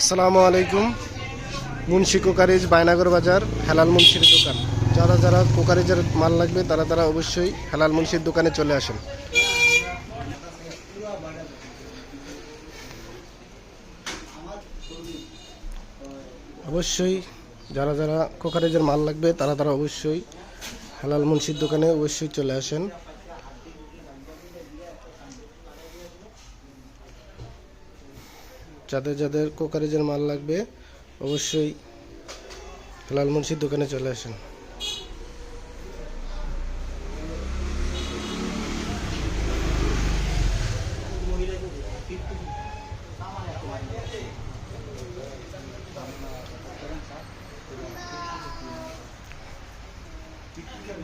আসসালামু আলাইকুম। মুন্সি কোকারিজ বায়নাগর বাজার হেলাল মুন্সির দোকান। যারা যারা কোকারিজের মাল লাগবে তারা তারা অবশ্যই হেলাল মুন্সির দোকানে চলে আসেন। অবশ্যই যারা যারা কোকারিজের মাল লাগবে তারা তারা অবশ্যই হেলাল মুন্সির দোকানে অবশ্যই চলে আসেন। যাদের যাদের কোকারিজের মাল লাগবে অবশ্যই হেলাল মুন্সির দোকানে চলে আসেন।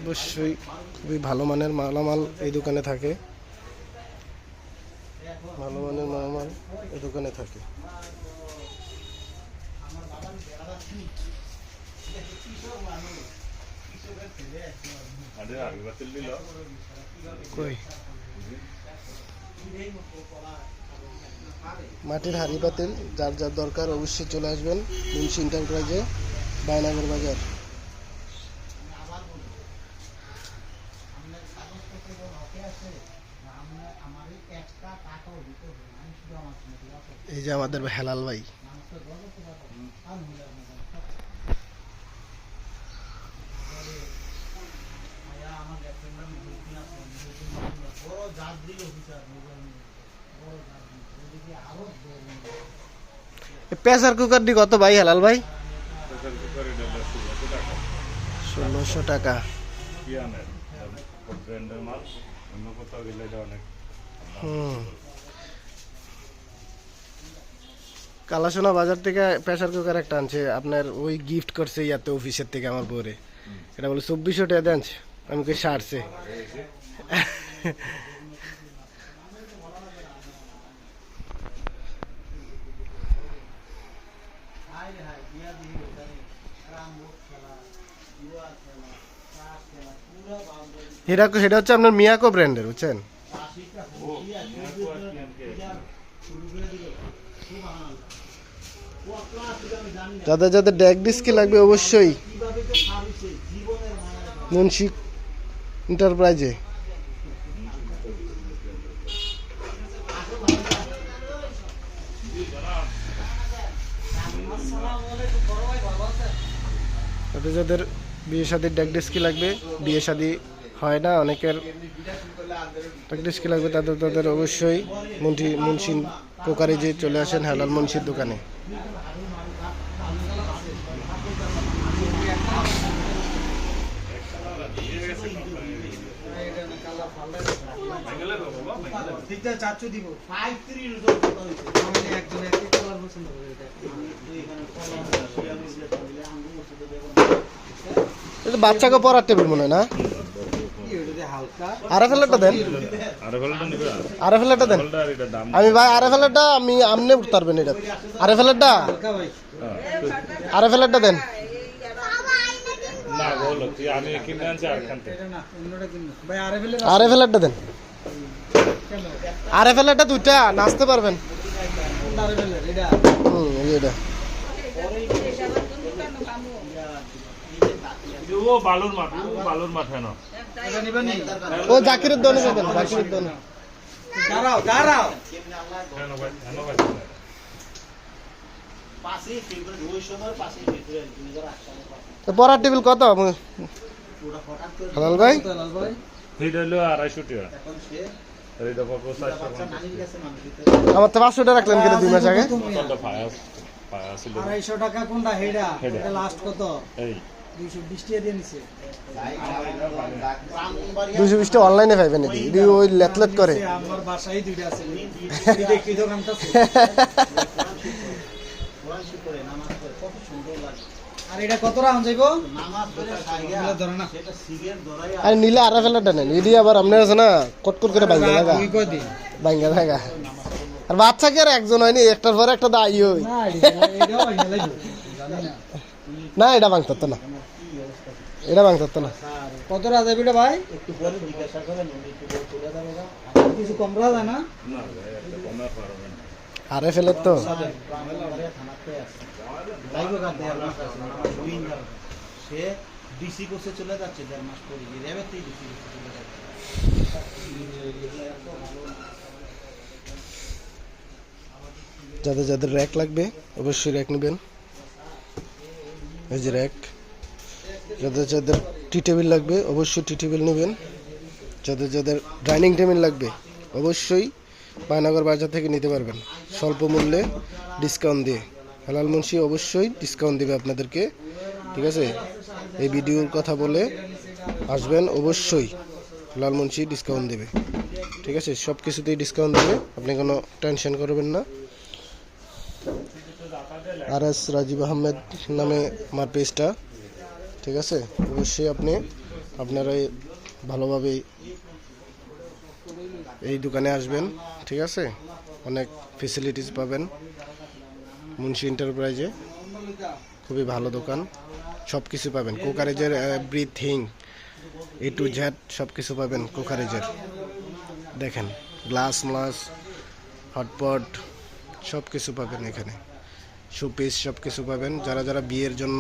অবশ্যই খুবই ভালো মানের মালামাল এই দোকানে থাকে। ভালো মানের মালামাল এই দোকানে থাকে। মাটির হাঁড়ি পাতিল যার যার দরকার অবশ্যই চলে আসবেন মুন্সি এন্টারপ্রাইজে বায়নাগর বাজার। এই যে আমাদের হেলাল ভাই, প্রেসার কুকার দি কত ভাই হেলাল ভাই? 1600 টাকা। কালাসোনা বাজার থেকে প্রেসার কুকার একটা আনছে, আপনার ওই গিফট করছে ইয়াতে অফিসের থেকে আমার বউরে। এটা বলে 2400 টাকা দেন। আমি কে সারছে। সেটা হচ্ছে আপনার মিয়াকো ব্র্যান্ডের, বুঝছেন? যাদের যাদের ডেক ডিস্কি লাগবে অবশ্যই মুন্সি এন্টারপ্রাইজে। যাদের যাদের বিয়ে শাদির ডেক ডিস্কি লাগবে, বিয়ে শাদি হয় না অনেকের, ডেক ডিস্কি লাগবে তাদের তাদের অবশ্যই মুন্সি কোকারিজে চলে আসেন হেলাল মুন্সির দোকানে। বাচ্চাকে পড়ার টেবিল মনে হয় না? আরএফএলটা দেন, আরএফএলটা দেন। আমি ভাই আরএফএলটা আমি আমনে উঠতে পারবেন এটা। আরএফএলটা আরএফএলটা দেন। আরএফএলটা দেন। আরএফএলটা দুইটা নাচতে পারবেন। এটা ও জাকিরের দোনে যাবেন, জাকিরের দোনে। পড়ার টেবিল কত হেলাল ভাই? আমার তো 500 টাকা রাখলেন কেন 2 মাস আগে? 250 টাকা কোনটা হেডা? এটা লাস্ট কত? 220 টাকা দিয়ে নিছে। 220 টাকা অনলাইনে পাইবেন এটি। এটি ওই লেটলেট করে। আমার বাসায় দুইটা আছে। এই দেখি দোকানটা আছে। কত সুন্দর লাগে। আর এটা কত রাউন্ড যাইবো? নামাজ পড়ে সাইয়া ধরে না। সেটা সিগের ধরাই। আর নীলা আরএফএলটা নেন। এটি আবার আপনার আছে না কটকট করে ভাঙা লাগা। তুই কই দিন? ভাঙা লাগা। আর বাচ্চা কি আর একজন হয়নি, একটার পর একটা দাই হই। না এটাও ভাঙা লাগবে। জানি না। না এটা ভাঙত তো না। এটা ভাঙত তো না। কত রাজা বিটা ভাই? একটু পরে জিজ্ঞাসা করেন, একটু বলে দাও। কিছু কম রাজা না? না, এটা কম না পারবেন। হারে ফেলের তো সে ডিসি কোর্সে চলে যাচ্ছে 1.5 মাস পরে র্যাবেতেই ডিসি কোর্সে চলে যাচ্ছে। যাদের যাদের র্যাক লাগবে অবশ্যই র্যাক নেবেন, এই যে র্যাক। যাদের যাদের টি টেবিল লাগবে অবশ্যই টি টেবিল নেবেন। যাদের যাদের ডাইনিং টেবিল লাগবে অবশ্যই বায়নগর বাজার থেকে নিতে পারবেন স্বল্প মূল্যে ডিসকাউন্ট দিয়ে। হেলাল মুন্সি অবশ্যই ডিসকাউন্ট দেবে আপনাদেরকে, ঠিক আছে। এই ভিডিওর কথা বলে আসবেন, অবশ্যই হেলাল মুন্সি ডিসকাউন্ট দেবে, ঠিক আছে। সব কিছুতেই ডিসকাউন্ট দেবে, আপনি কোনো টেনশন করবেন না। RS রাজীব আহমেদ নামে আমার পেজটা, ঠিক আছে। অবশ্যই আপনারা ভালোভাবে এই দোকানে আসবেন, ঠিক আছে। অনেক ফেসিলিটিস পাবেন মুন্সি এন্টারপ্রাইজে, খুবই ভালো দোকান, সব কিছু পাবেন। কোকারেজের এভরিথিং A to Z সব কিছু পাবেন কোকারেজের। দেখেন গ্লাস মাস হটপট সব কিছু পাবেন এখানে, শোপিস সব কিছু পাবেন। যারা যারা বিয়ের জন্য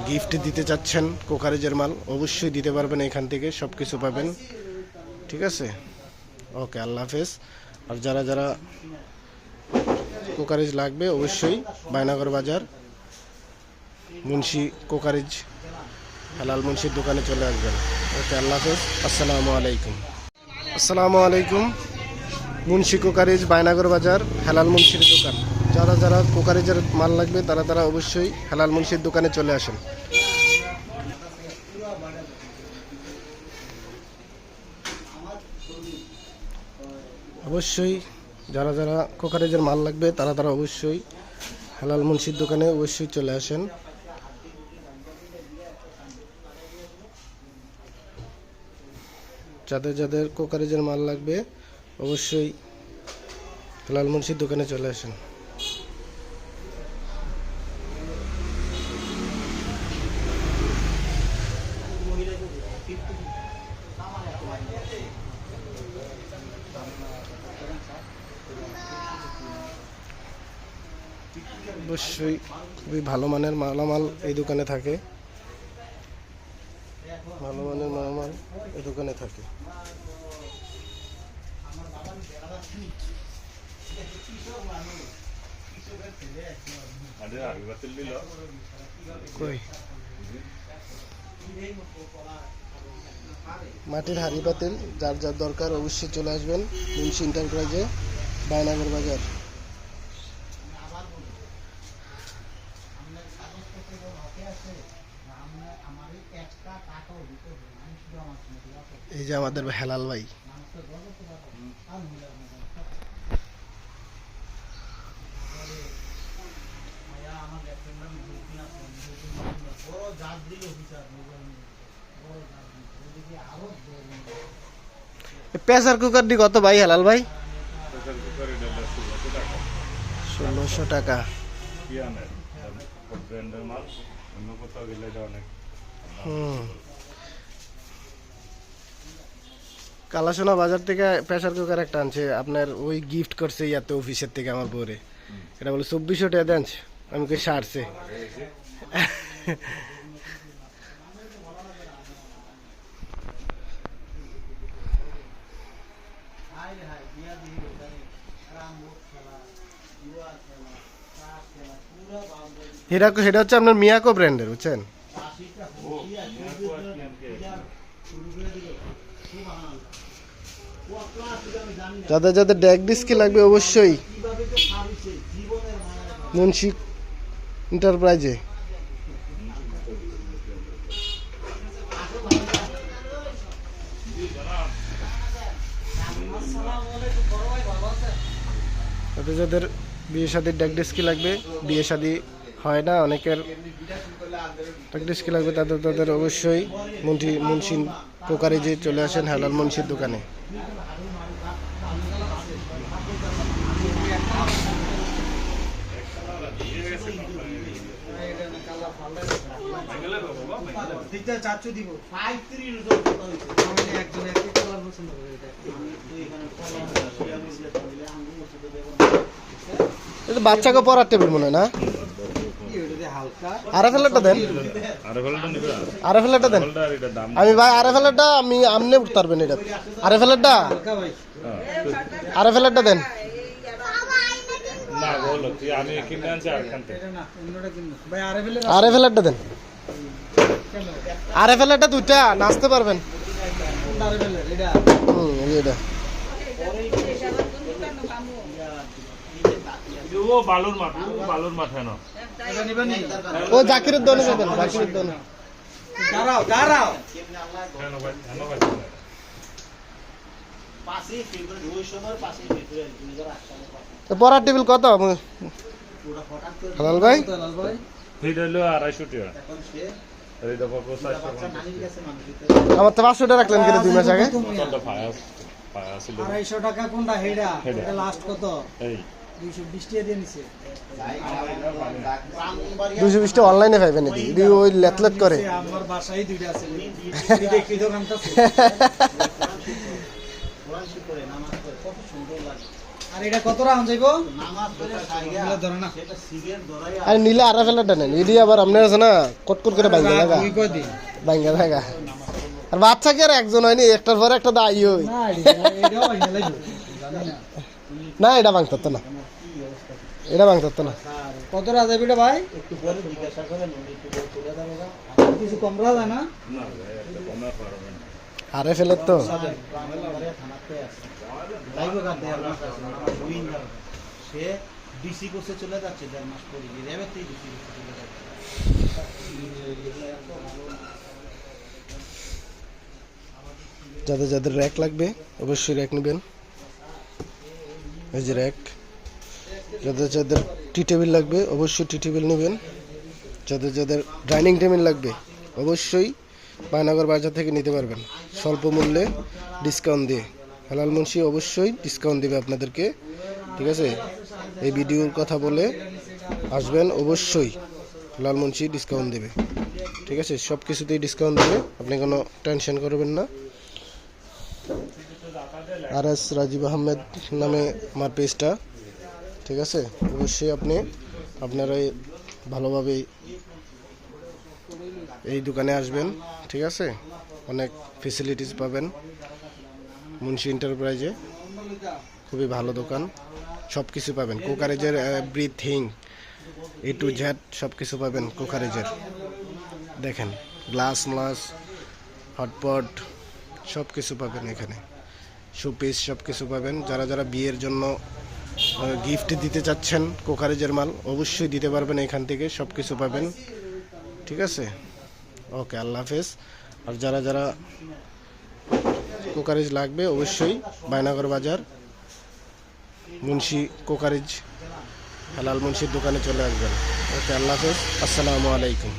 গিফট দিতে চাচ্ছেন কোকারেজের মাল অবশ্যই দিতে পারবেন এখান থেকে, সব কিছু পাবেন, ঠিক আছে। ওকে, আল্লাহ হাফেজ। আর যারা যারা কোকারেজ লাগবে অবশ্যই বায়নগর বাজার মুন্সি কোকারেজ হেলাল মুন্সির দোকানে চলে আসবেন। ওকে, আল্লাহ হাফেজ, আসসালামু আলাইকুম। আসসালামু আলাইকুম। মুন্সি কোকারেজ বায়নগর বাজার হেলাল মুন্সির দোকান। যারা যারা কোকারেজের মাল লাগবে তারা অবশ্যই হেলাল মুন্সির দোকানে চলে আসেন। অবশ্যই যারা যারা কোকারেজের মাল লাগবে তারা অবশ্যই হেলাল মুন্সির দোকানে অবশ্যই চলে আসেন। যাদের যাদের কোকারেজের মাল লাগবে অবশ্যই হেলাল মুন্সির দোকানে চলে আসেন। অবশ্যই খুবই ভালো মানের মালামাল এই দোকানে থাকে, ভালো মানের মালামাল এই দোকানে থাকে। কই মাটির হাঁড়ি পাতিল যার যার দরকার অবশ্যই চলে আসবেন মুন্সি এন্টারপ্রাইজে বায়নগর বাজার। এই যে আমাদের হেলাল ভাই, প্রেসার কুকার দি কত ভাই হেলাল ভাই? 1600 টাকা। কালাসোনা বাজার থেকে প্রেসার কুকার একটা আনছে, আপনার ওই গিফট করছে ইয়াতে অফিসের থেকে আমার বউরে। এটা বলে 2400 টাকা দেন, আমি কে সারছে। সেটা হচ্ছে আপনার মিয়াকো ব্র্যান্ডের, বুঝছেন। যাদের যাদের ডেক ডিস্কি লাগবে অবশ্যই মুন্সি এন্টারপ্রাইজে। যাদের যাদের বিয়ে শাদির ডেক ডিস্কি লাগবে, বিয়ে শাদি হয় না অনেকের, ডেক ডিস্কি লাগবে তাদের অবশ্যই মুন্সি কোকারেজে চলে আসেন হেলাল মুন্সির দোকানে। দিতে চাচ্ছু দিব 35 ওজন কত হইছে আমি একজন এক কালার পছন্দ করে এটা তুই এখানে কলা মিলে মিলে আঙ্গুর মতো দেব এটা বাচ্চাকে পড়ার টেবিল মনে হয় না? কি ওটা হালকা আরএফএলটা দেন, আরএফএলটা নিবে আরএফএলটা দেন। আরএফএলটা এটা দাম আমি ভাই আরএফএলটা আমি আমনে উঠতে পারবেন এটা। আরএফএলটা হালকা ভাই আরএফএলটা দেন। না বলো তুই আমি কিনে আনছি আরখান থেকে এটা না অন্যটা কিনো ভাই আরএফএল এর আরএফএলটা দেন। আরএফএলটা দুইটা নাচতে পারবেন। কোনটা আরএফএল এর এটা এটা ও বালুর মাঠ না এটা নিবেন নি ও জাকিরের দোনে যাবেন, জাকিরের দোনে। দাঁড়াও কেন ভাই পাশে ফেব্রুয়ারি ওই সময় পাশে ফেব্রুয়ারি 2008 সালে তো পড়ার টেবিল কত পুরো হঠাৎ করে হালাল ভাই? লাল ভাই এটা হলো 250 টাকা এখন সে এই দেখো বাচ্চা 50 নানির কাছে মানুষ দিতে আমার তো 500 টাকা রাখলেন কিন্তু 2 মাস আগে। কত পায়া ছিল 250 টাকা কোনটা হেডা এটা লাস্ট কত এই 220 টাকা দিয়ে নিছে 220 টাকা অনলাইনে পাইবেন এটি। এটি ওই লেটলেট করে। আমার বাসায় দুইটা আছে এই দেখি দোকানটা কোরআন শিখরে নামাজ পড়ে কত সুন্দর লাগে। আর এটা কত রাউন্ড যাইবো নামাজ পড়ে সাইয়া ধরে না সেটা সিগারেট ধরাই আর নিলে আরএফএলটা নেন। এটি আবার আপনার আছে না কটকট করে বাইঙ্গা লাগা, দুই কয় দিন বাইঙ্গা লাগা। আর বাচ্চা কি আর একজন হয়নি, একটার পর একটা দায়ী হই না এটাও হই না লাগবে জানি না না। এটা ভাঙতো না, এটা ভাঙতো না। আর কত রাউন্ড যাইবো এটা ভাই একটু পরে জিজ্ঞাসা করেন একটু পরে তুলে দাঁড়াবা কিছু কম রাউন্ড না না এটা কমে পারবেন আরএফএলের তো থানাতে আছে লাইভ কাটে আমার কাছে আমার গোবিন্দ সে ডিসি কোর্সে চলে যাচ্ছে 1.5 মাস পরে রেবেতেই ডিসি কোর্সে চলে যাচ্ছে যাদের যাদের র্যাক লাগবে অবশ্যই র্যাক নেবেন। এই যে র্যাক। যাদের যাদের টি টেবিল লাগবে অবশ্যই টি টেবিল নেবেন। যাদের যাদের ডাইনিং টেবিল লাগবে অবশ্যই বায়নগর বাজার থেকে নিতে পারবেন স্বল্প মূল্যে ডিসকাউন্ট দিয়ে। হেলাল মুন্সি অবশ্যই ডিসকাউন্ট দেবে আপনাদেরকে, ঠিক আছে? এই ভিডিওর কথা বলে আসবেন, অবশ্যই হেলাল মুন্সি ডিসকাউন্ট দেবে, ঠিক আছে? সব কিছুতেই ডিসকাউন্ট দেবে, আপনি কোনো টেনশন করবেন না। RS রাজীব আহমেদ নামে আমার পেজটা, ঠিক আছে? অবশ্যই আপনারা ভালোভাবে এই দোকানে আসবেন, ঠিক আছে? অনেক ফেসিলিটিস পাবেন মুন্সি এন্টারপ্রাইজে। খুবই ভালো দোকান, সব কিছু পাবেন কোকারেজের, এভরিথিং A to Z সব কিছু পাবেন কোকারেজের। দেখেন গ্লাস মাস হটপট সব কিছু পাবেন এখানে, শোপিস সব কিছু পাবেন। যারা যারা বিয়ের জন্য গিফট দিতে চাচ্ছেন কোকারেজের মাল অবশ্যই দিতে পারবেন এখান থেকে, সব কিছু পাবেন, ঠিক আছে? ওকে, আল্লাহ হাফেজ। আর যারা যারা কোকারেজ লাগবে অবশ্যই বায়নগর বাজার মুন্সি কোকারেজ হেলাল মুন্সির দোকানে চলে আসবেন। ওকে, আল্লাহ হাফেজ, আসসালামু আলাইকুম।